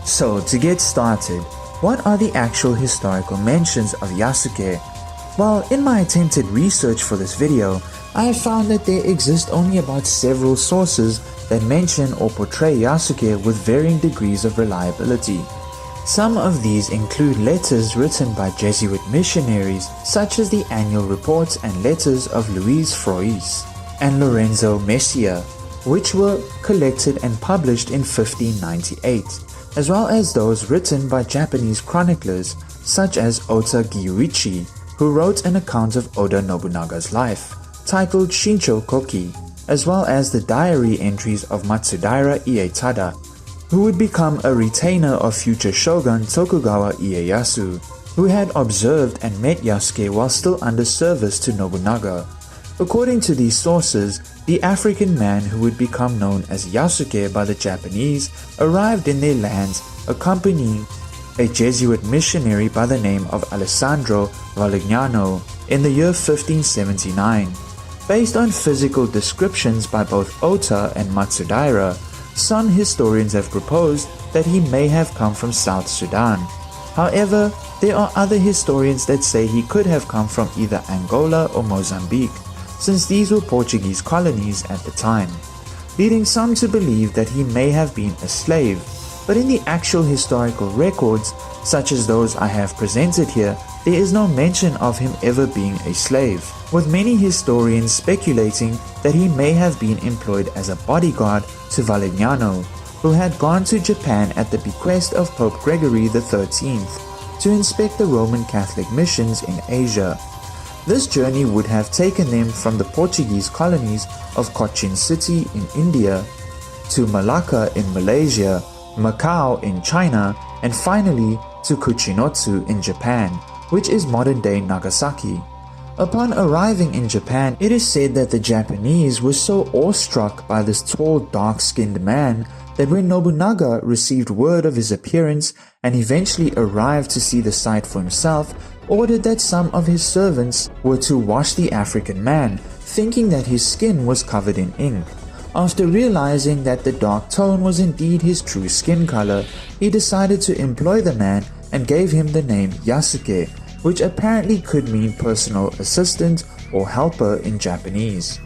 So to get started, what are the actual historical mentions of Yasuke? Well, in my attempted research for this video, I have found that there exist only about several sources that mention or portray Yasuke with varying degrees of reliability. Some of these include letters written by Jesuit missionaries such as the annual reports and letters of Louis Frois and Lorenzo Messia, which were collected and published in 1598, as well as those written by Japanese chroniclers such as Ota Gyuichi, who wrote an account of Oda Nobunaga's life, titled Shincho Koki, as well as the diary entries of Matsudaira Ietada, who would become a retainer of future shogun Tokugawa Ieyasu, who had observed and met Yasuke while still under service to Nobunaga. According to these sources, the African man who would become known as Yasuke by the Japanese arrived in their lands accompanying a Jesuit missionary by the name of Alessandro Valignano in the year 1579. Based on physical descriptions by both Ota and Matsudaira, some historians have proposed that he may have come from South Sudan. However, there are other historians that say he could have come from either Angola or Mozambique, since these were Portuguese colonies at the time, leading some to believe that he may have been a slave. But in the actual historical records, such as those I have presented here, there is no mention of him ever being a slave, with many historians speculating that he may have been employed as a bodyguard to Valignano, who had gone to Japan at the bequest of Pope Gregory XIII to inspect the Roman Catholic missions in Asia. This journey would have taken them from the Portuguese colonies of Cochin City in India to Malacca in Malaysia, Macau in China, and finally to Kuchinotsu in Japan, which is modern-day Nagasaki. Upon arriving in Japan, it is said that the Japanese were so awestruck by this tall, dark-skinned man that when Nobunaga received word of his appearance and eventually arrived to see the sight for himself, ordered that some of his servants were to wash the African man, thinking that his skin was covered in ink. After realizing that the dark tone was indeed his true skin color, he decided to employ the man and gave him the name Yasuke, which apparently could mean personal assistant or helper in Japanese.